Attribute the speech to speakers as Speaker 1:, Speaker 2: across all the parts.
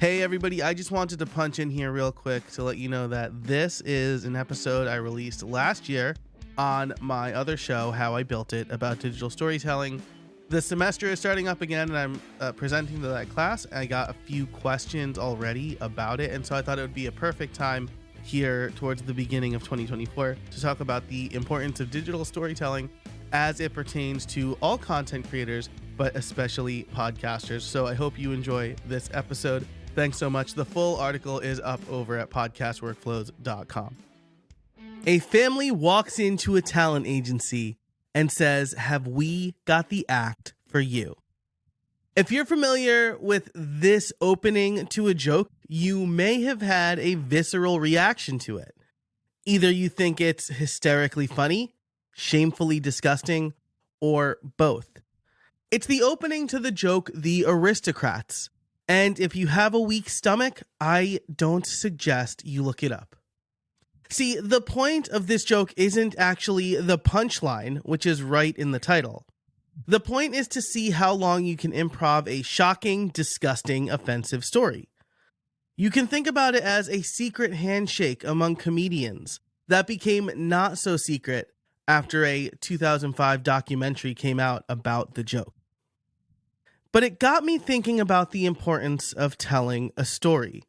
Speaker 1: Hey everybody, I just wanted to punch in here real quick to let you know that this is an episode I released last year on my other show, How I Built It, about digital storytelling. The semester is starting up again and I'm presenting to that class. I got a few questions already about it, and so I thought it would be a perfect time here towards the beginning of 2024 to talk about the importance of digital storytelling as it pertains to all content creators, but especially podcasters. So I hope you enjoy this episode. Thanks so much. The full article is up over at podcastworkflows.com. A family walks into a talent agency and says, "Have we got the act for you?" If you're familiar with this opening to a joke, you may have had a visceral reaction to it. Either you think it's hysterically funny, shamefully disgusting, or both. It's the opening to the joke, The Aristocrats. And if you have a weak stomach, I don't suggest you look it up. See, the point of this joke isn't actually the punchline, which is right in the title. The point is to see how long you can improv a shocking, disgusting, offensive story. You can think about it as a secret handshake among comedians that became not so secret after a 2005 documentary came out about the joke. But it got me thinking about the importance of telling a story.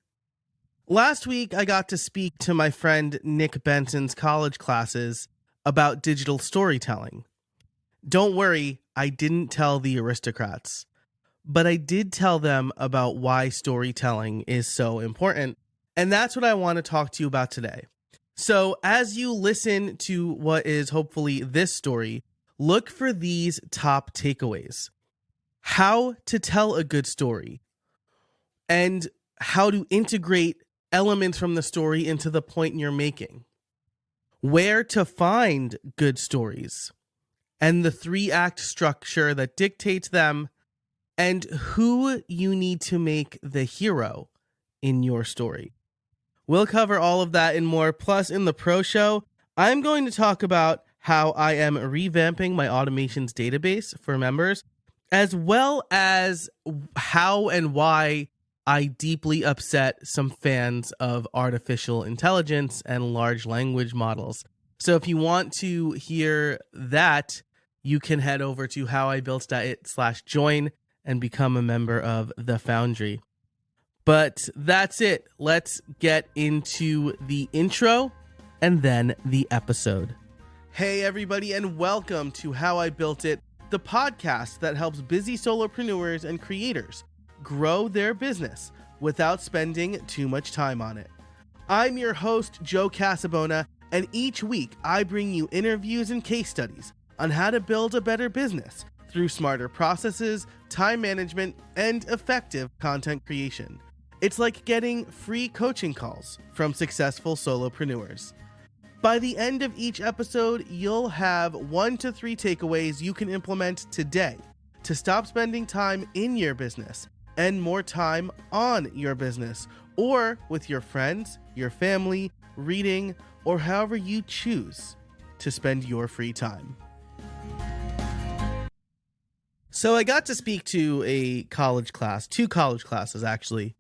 Speaker 1: Last week, I got to speak to my friend Nick Benson's college classes about digital storytelling. Don't worry, I didn't tell the Aristocrats, but I did tell them about why storytelling is so important, and that's what I want to talk to you about today. So as you listen to what is hopefully this story, look for these top takeaways. How to tell a good story, and how to integrate elements from the story into the point you're making. Where to find good stories, and the 3-act structure that dictates them, and who you need to make the hero in your story. We'll cover all of that and more. Plus, in the pro show, I'm going to talk about how I am revamping my automations database for members, as well as how and why I deeply upset some fans of artificial intelligence and large language models. So if you want to hear that, you can head over to howibuilt.it/join and become a member of the Foundry. But that's it. Let's get into the intro and then the episode. Hey everybody, and welcome to How I Built It, the podcast that helps busy solopreneurs and creators grow their business without spending too much time on it. I'm your host, Joe Casabona, and each week I bring you interviews and case studies on how to build a better business through smarter processes, time management, and effective content creation. It's like getting free coaching calls from successful solopreneurs. By the end of each episode, you'll have 1 to 3 takeaways you can implement today to stop spending time in your business and more time on your business, or with your friends, your family, reading, or however you choose to spend your free time. So I got to speak to a college class, 2 college classes actually,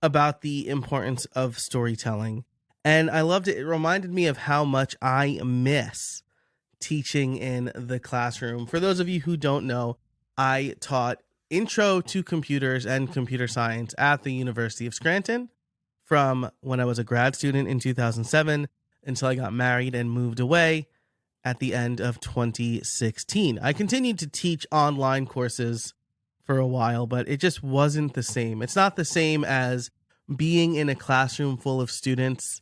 Speaker 1: about the importance of storytelling. And I loved it. It reminded me of how much I miss teaching in the classroom. For those of you who don't know, I taught Intro to Computers and Computer Science at the University of Scranton from when I was a grad student in 2007 until I got married and moved away at the end of 2016. I continued to teach online courses for a while, but it just wasn't the same. It's not the same as being in a classroom full of students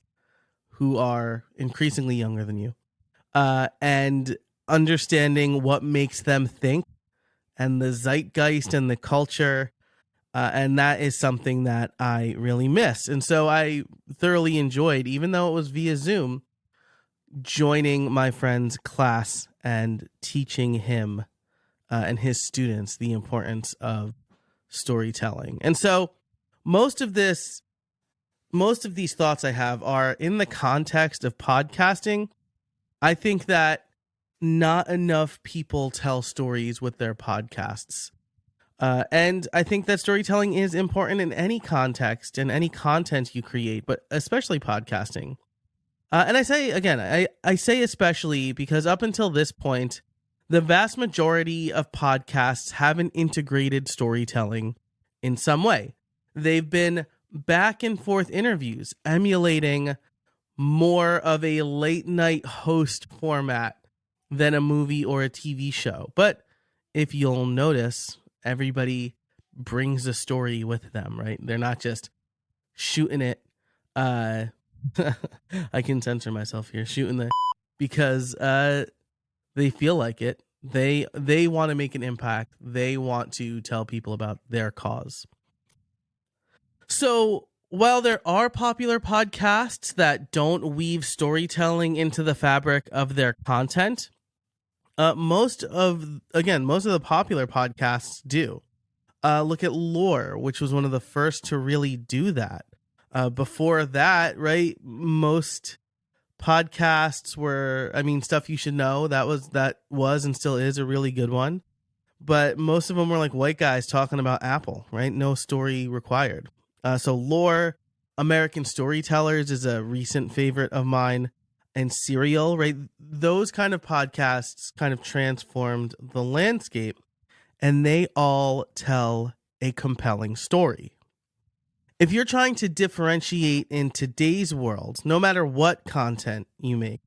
Speaker 1: who are increasingly younger than you, and understanding what makes them think and the zeitgeist and the culture. And that is something that I really miss. And so I thoroughly enjoyed, even though it was via Zoom, joining my friend's class and teaching him and his students the importance of storytelling. And so most of these thoughts I have are in the context of podcasting. I think that not enough people tell stories with their podcasts. And I think that storytelling is important in any context and any content you create, but especially podcasting. And I say, again, I say especially because up until this point, the vast majority of podcasts haven't integrated storytelling in some way. They've been back and forth interviews, emulating more of a late night host format than a movie or a TV show. But if you'll notice, everybody brings a story with them, right? They're not just shooting it. I can censor myself here, shooting the because they feel like it. They want to make an impact. They want to tell people about their cause. So while there are popular podcasts that don't weave storytelling into the fabric of their content, most of the popular podcasts do. Look at Lore, which was one of the first to really do that. Before that, right, most podcasts were, Stuff You Should Know, that was and still is a really good one. But most of them were like white guys talking about Apple, right? No story required. So Lore, American Storytellers is a recent favorite of mine, and Serial, right? Those kind of podcasts kind of transformed the landscape, and they all tell a compelling story. If you're trying to differentiate in today's world, no matter what content you make,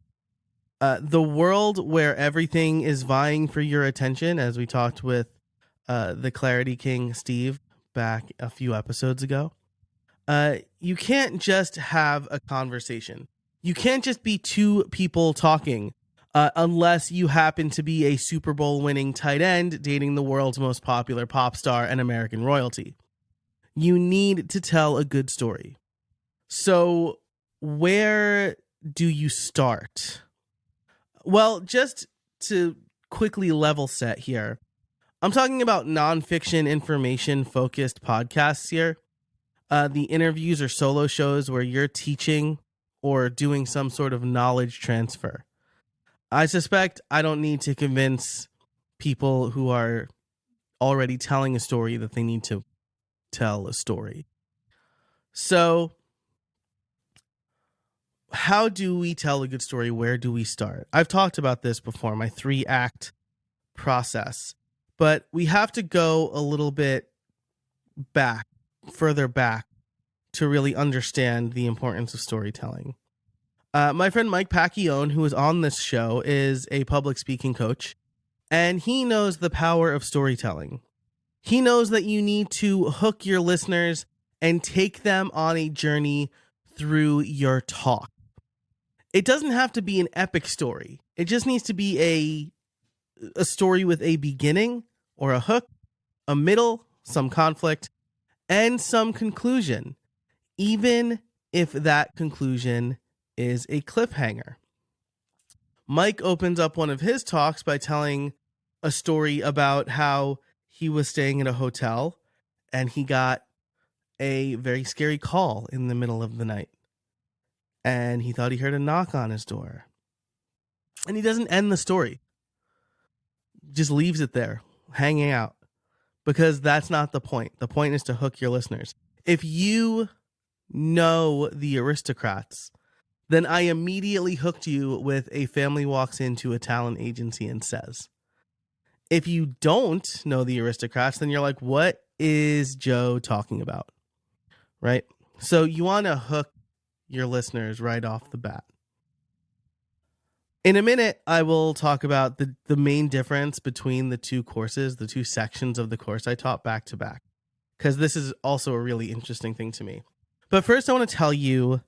Speaker 1: the world where everything is vying for your attention, as we talked with the Clarity King, Steve, back a few episodes ago, you can't just have a conversation. You can't just be two people talking unless you happen to be a Super Bowl winning tight end dating the world's most popular pop star and American royalty. You need to tell a good story. So where do you start? Well, just to quickly level set here, I'm talking about nonfiction information focused podcasts here. The interviews or solo shows where you're teaching or doing some sort of knowledge transfer. I suspect I don't need to convince people who are already telling a story that they need to tell a story. So how do we tell a good story? Where do we start? I've talked about this before, my 3-act process, but we have to go a little bit further back to really understand the importance of storytelling. My friend Mike Pacquione, who is on this show, is a public speaking coach, and he knows the power of storytelling. He knows that you need to hook your listeners and take them on a journey through your talk. It doesn't have to be an epic story. It just needs to be a story with a beginning or a hook, a middle, some conflict, and some conclusion, even if that conclusion is a cliffhanger. Mike opens up one of his talks by telling a story about how he was staying at a hotel and he got a very scary call in the middle of the night. And he thought he heard a knock on his door. And he doesn't end the story. Just leaves it there, hanging out. Because that's not the point. The point is to hook your listeners. If you know the Aristocrats, then I immediately hooked you with a family walks into a talent agency and says. If you don't know the Aristocrats, then you're like, what is Joe talking about? Right? So you want to hook your listeners right off the bat. In a minute, I will talk about the main difference between the two courses, the two sections of the course I taught back to back, because this is also a really interesting thing to me. But first, I want to tell you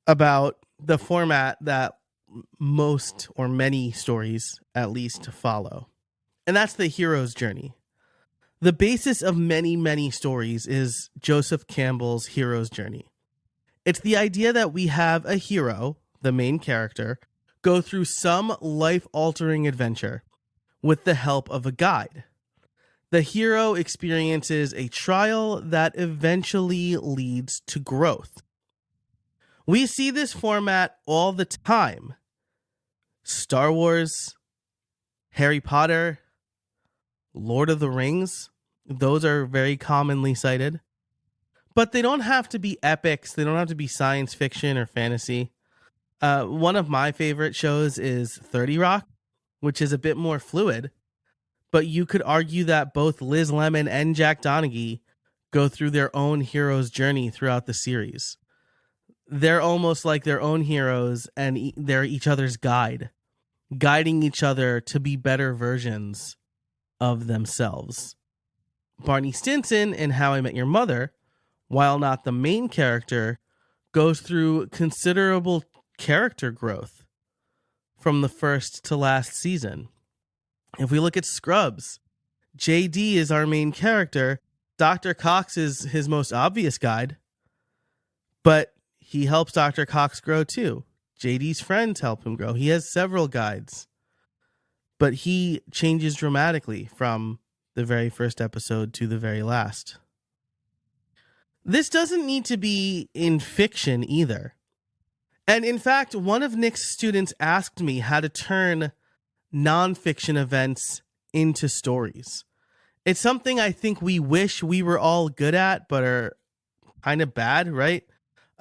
Speaker 1: about the format that most or many stories at least follow. And that's the hero's journey. The basis of many, many stories is Joseph Campbell's hero's journey. It's the idea that we have a hero, the main character, go through some life-altering adventure with the help of a guide. The hero experiences a trial that eventually leads to growth. We see this format all the time. Star Wars, Harry Potter, Lord of the Rings, Those are very commonly cited. But they don't have to be epics. They don't have to be science fiction or fantasy. One of my favorite shows is 30 Rock, which is a bit more fluid. But you could argue that both Liz Lemon and Jack Donaghy go through their own hero's journey throughout the series. They're almost like their own heroes, and they're each other's guide, guiding each other to be better versions of themselves. Barney Stinson in How I Met Your Mother, while not the main character, goes through considerable character growth from the first to last season. If we look at Scrubs, JD is our main character. Dr. Cox is his most obvious guide, but he helps Dr. Cox grow too. JD's friends help him grow. He has several guides, but he changes dramatically from the very first episode to the very last. This doesn't need to be in fiction either. And in fact, one of Nick's students asked me how to turn nonfiction events into stories. It's something I think we wish we were all good at, but are kind of bad, right?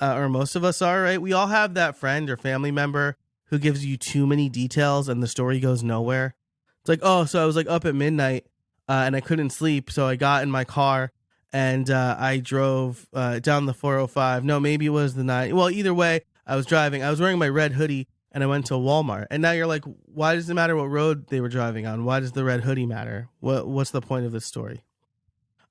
Speaker 1: Or most of us are, right? We all have that friend or family member who gives you too many details and the story goes nowhere. It's like, oh, so I was like up at midnight and I couldn't sleep. So I got in my car and I drove down the 405. No, maybe it was the night. Well, either way, I was driving. I was wearing my red hoodie and I went to Walmart. And now you're like, why does it matter what road they were driving on? Why does the red hoodie matter? What's the point of this story?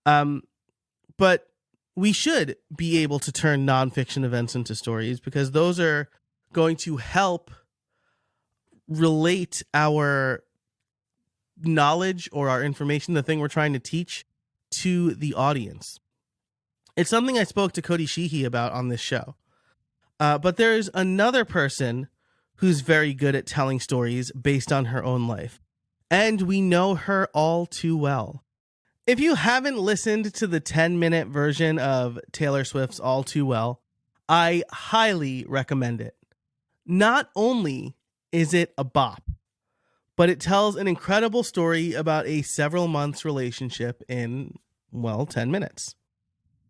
Speaker 1: But we should be able to turn nonfiction events into stories because those are going to help relate our knowledge or our information, the thing we're trying to teach, to the audience. It's something I spoke to Cody Sheehy about on this show. But there's another person who's very good at telling stories based on her own life. And we know her all too well. If you haven't listened to the 10-minute version of Taylor Swift's All Too Well, I highly recommend it. Not only is it a bop, but it tells an incredible story about a several months relationship in, 10 minutes.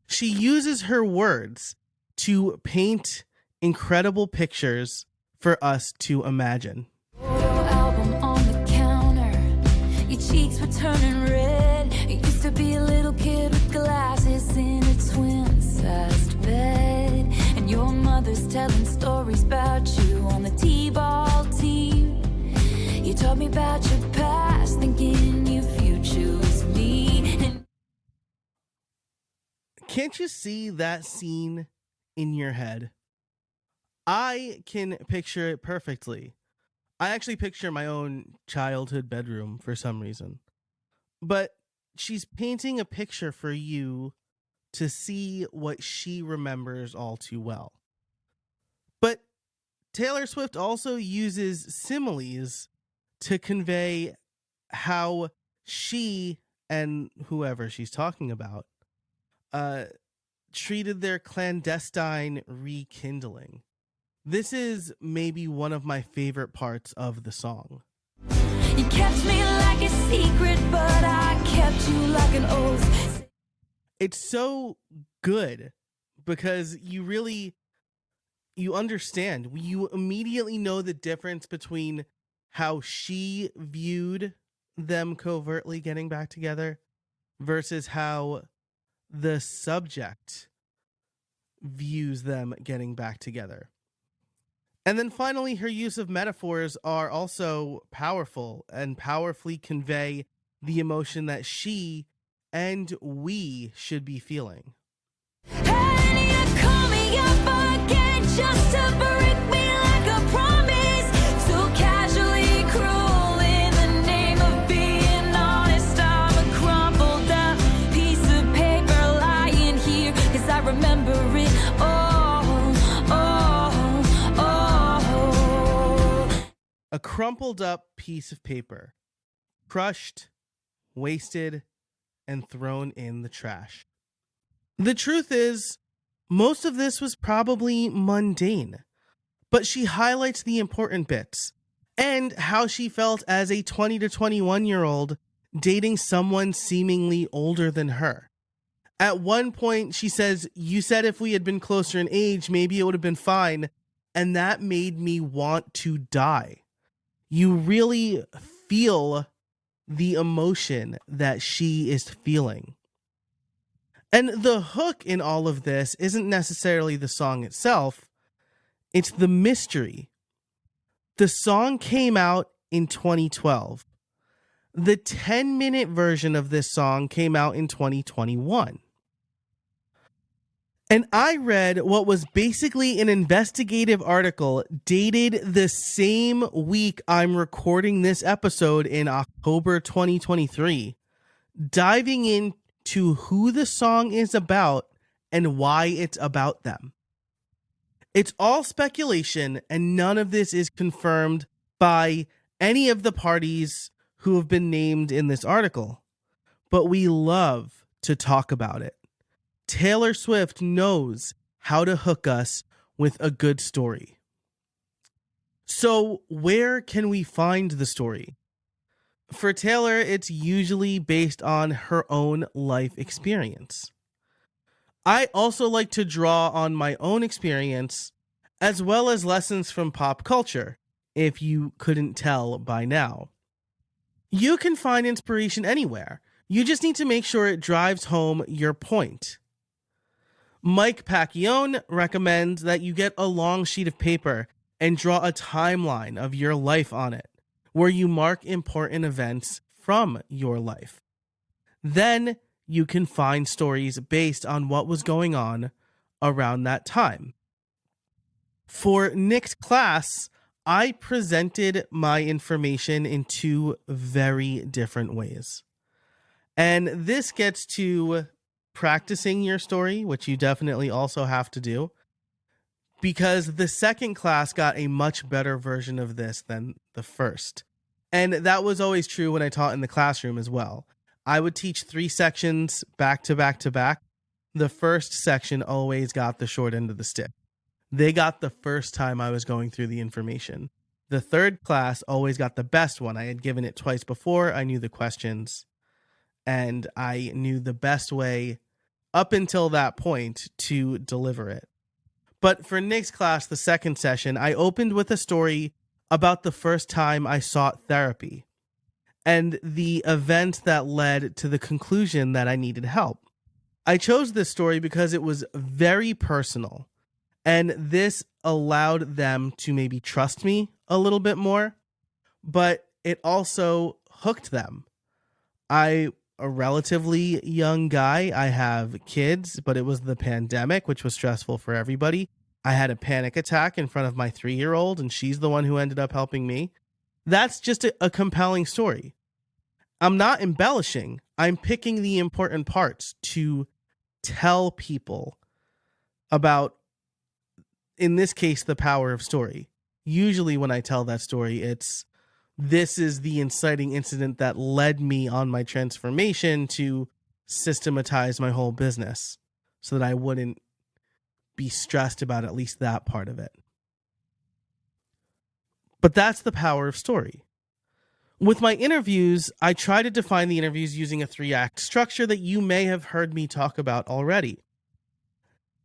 Speaker 1: She uses her words to paint incredible pictures for us to imagine.
Speaker 2: Album on the counter, your cheeks were turning red. You used to be a little kid with glasses in a twin-sized bed, and your mother's telling stories about you on the t-ball team. You told me about your past, thinking your future was me.
Speaker 1: Can't you see that scene in your head? I can picture it perfectly. I actually picture my own childhood bedroom for some reason. But she's painting a picture for you to see what she remembers all too well. But Taylor Swift also uses similes to convey how she and whoever she's talking about treated their clandestine rekindling. This is maybe one of my favorite parts of the song.
Speaker 2: You kept me like a secret, but I kept you like an oath.
Speaker 1: It's so good because you understand. You immediately know the difference between how she viewed them covertly getting back together versus how the subject views them getting back together. And then finally, her use of metaphors are also powerful and powerfully convey the emotion that she and we should be feeling.
Speaker 2: And you call me up again just to break me like a promise. So casually cruel in the name of being honest. I'm a crumpled up piece of paper lying here, 'cause I remember it all.
Speaker 1: A crumpled up piece of paper, crushed, wasted, and thrown in the trash. The truth is, most of this was probably mundane, but she highlights the important bits and how she felt as a 20 to 21-year-old dating someone seemingly older than her. At one point, she says, "You said if we had been closer in age, maybe it would have been fine. And that made me want to die." You really feel the emotion that she is feeling. And the hook in all of this isn't necessarily the song itself, it's the mystery. The song came out in 2012. The 10-minute version of this song came out in 2021. And I read what was basically an investigative article dated the same week I'm recording this episode in October 2023, diving into who the song is about and why it's about them. It's all speculation, and none of this is confirmed by any of the parties who have been named in this article. But we love to talk about it. Taylor Swift knows how to hook us with a good story. So where can we find the story? For Taylor, it's usually based on her own life experience. I also like to draw on my own experience as well as lessons from pop culture, if you couldn't tell by now. You can find inspiration anywhere. You just need to make sure it drives home your point. Mike Pacquione recommends that you get a long sheet of paper and draw a timeline of your life on it, where you mark important events from your life. Then you can find stories based on what was going on around that time. For Nick's class, I presented my information in two very different ways. And this gets to practicing your story, which you definitely also have to do, because the second class got a much better version of this than the first. And that was always true when I taught in the classroom as well. I would teach 3 sections back to back to back. The first section always got the short end of the stick. They got the first time I was going through the information. The third class always got the best one. I had given it twice before. I knew the questions, and I knew the best way up until that point to deliver it. But for Nick's class, the second session, I opened with a story about the first time I sought therapy and the event that led to the conclusion that I needed help. I chose this story because it was very personal, and this allowed them to maybe trust me a little bit more, but it also hooked them. I'm a relatively young guy. I have kids, but it was the pandemic, which was stressful for everybody. I had a panic attack in front of my 3-year-old, and she's the one who ended up helping me. That's just a compelling story. I'm not embellishing. I'm picking the important parts to tell people about, in this case, the power of story. Usually when I tell that story, this is the inciting incident that led me on my transformation to systematize my whole business so that I wouldn't be stressed about at least that part of it. But that's the power of story. With my interviews, I try to define the interviews using a 3-act structure that you may have heard me talk about already.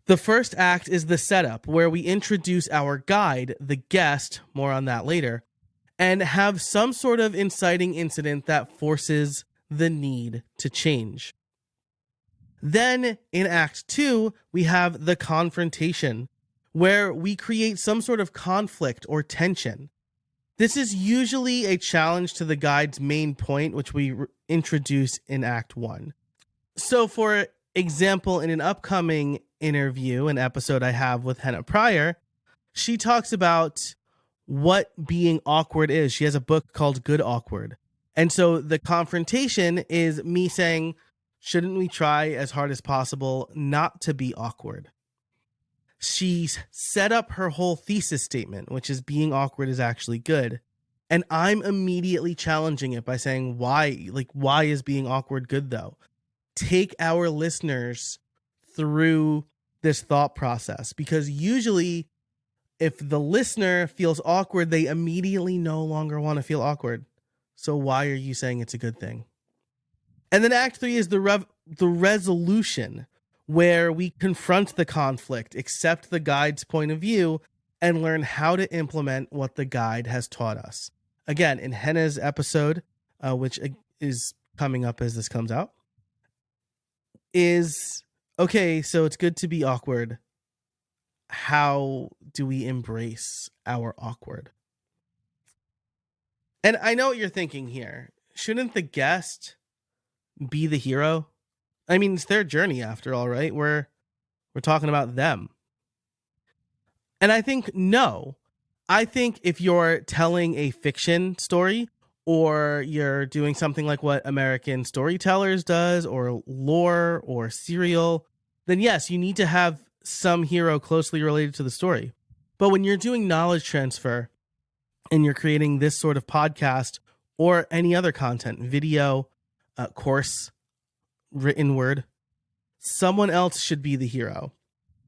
Speaker 1: The first act is the setup, where we introduce our guide, the guest, more on that later, and have some sort of inciting incident that forces the need to change. Then in Act 2, we have the confrontation, where we create some sort of conflict or tension. This is usually a challenge to the guide's main point, which we introduce in Act 1. So for example, in an upcoming interview, an episode I have with Hannah Pryor, she talks about what being awkward is. She has a book called Good Awkward. And so the confrontation is me saying, shouldn't we try as hard as possible not to be awkward? She's set up her whole thesis statement, which is being awkward is actually good. And I'm immediately challenging it by saying, why is being awkward good though? Take our listeners through this thought process, because usually if the listener feels awkward, they immediately no longer want to feel awkward. So why are you saying it's a good thing? And then Act 3 is the resolution, where we confront the conflict, accept the guide's point of view, and learn how to implement what the guide has taught us. Again, in Henna's episode, which is coming up as this comes out, is, okay, so it's good to be awkward. How do we embrace our awkward? And I know what you're thinking here. Shouldn't the guest be the hero? I mean, it's their journey after all, right? We're talking about them. And I think no. I think if you're telling a fiction story, or you're doing something like what American Storytellers does, or Lore, or Serial, then yes, you need to have some hero closely related to the story. But when you're doing knowledge transfer and you're creating this sort of podcast or any other content, video, course, written word, someone else should be the hero.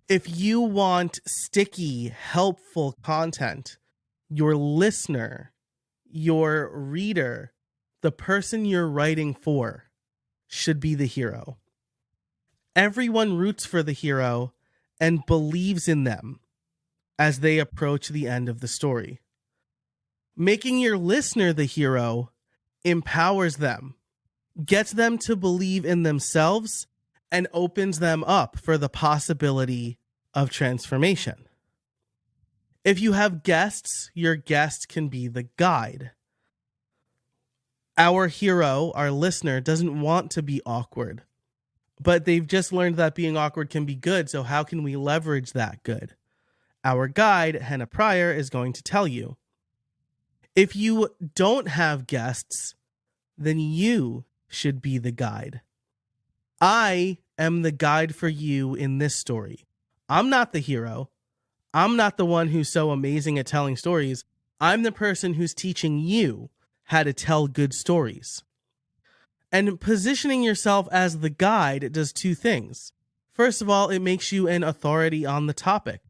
Speaker 1: If you want sticky, helpful content, your listener, your reader, the person you're writing for should be the hero. Everyone roots for the hero and believes in them as they approach the end of the story. Making your listener the hero empowers them, gets them to believe in themselves, and opens them up for the possibility of transformation. If you have guests, your guest can be the guide. Our hero, our listener, doesn't want to be awkward, but they've just learned that being awkward can be good, so how can we leverage that good? Our guide, Henna Pryor, is going to tell you. If you don't have guests, then you should be the guide. I am the guide for you in this story. I'm not the hero. I'm not the one who's so amazing at telling stories. I'm the person who's teaching you how to tell good stories. And positioning yourself as the guide does two things. First of all, it makes you an authority on the topic.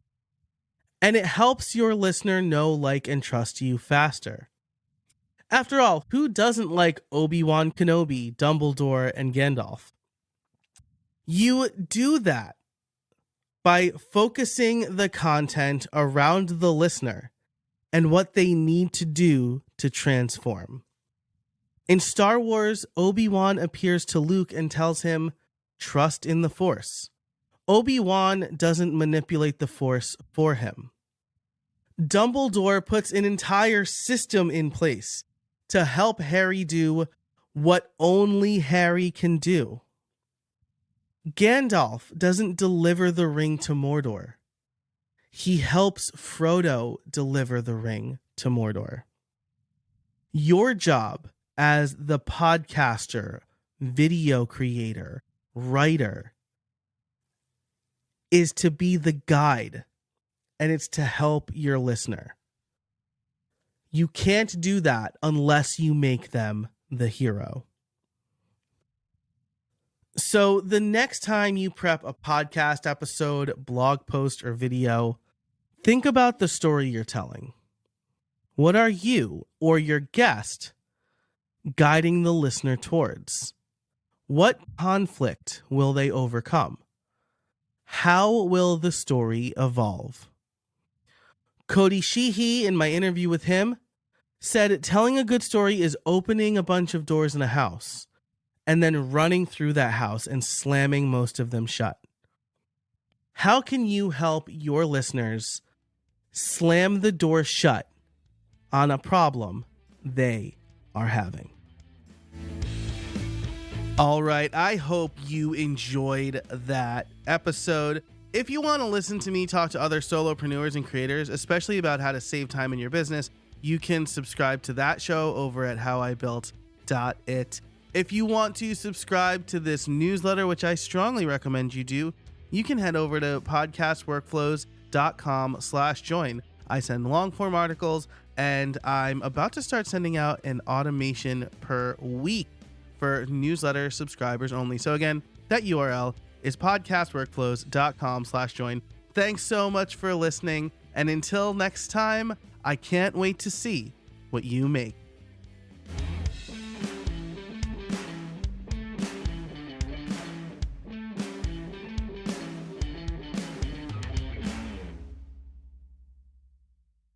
Speaker 1: And it helps your listener know, like, and trust you faster. After all, who doesn't like Obi-Wan Kenobi, Dumbledore, and Gandalf? You do that by focusing the content around the listener and what they need to do to transform. In Star Wars, Obi-Wan appears to Luke and tells him, trust in the Force. Obi-Wan doesn't manipulate the Force for him. Dumbledore puts an entire system in place to help Harry do what only Harry can do. Gandalf doesn't deliver the ring to Mordor. He helps Frodo deliver the ring to Mordor. Your job as the podcaster, video creator, writer is to be the guide, and it's to help your listener. You can't do that unless you make them the hero. So the next time you prep a podcast episode, blog post, or video, think about the story you're telling. What are you or your guest guiding the listener towards? What conflict will they overcome? How will the story evolve? Cody Sheehy, in my interview with him, said telling a good story is opening a bunch of doors in a house and then running through that house and slamming most of them shut. How can you help your listeners slam the door shut on a problem they are having? All right, I hope you enjoyed that episode. If you want to listen to me talk to other solopreneurs and creators, especially about how to save time in your business, you can subscribe to that show over at howibuilt.it. If you want to subscribe to this newsletter, which I strongly recommend you do, you can head over to podcastworkflows.com/join. I send long form articles, and I'm about to start sending out an automation per week for newsletter subscribers only. So again, that URL is podcastworkflows.com/join. Thanks so much for listening. And until next time, I can't wait to see what you make.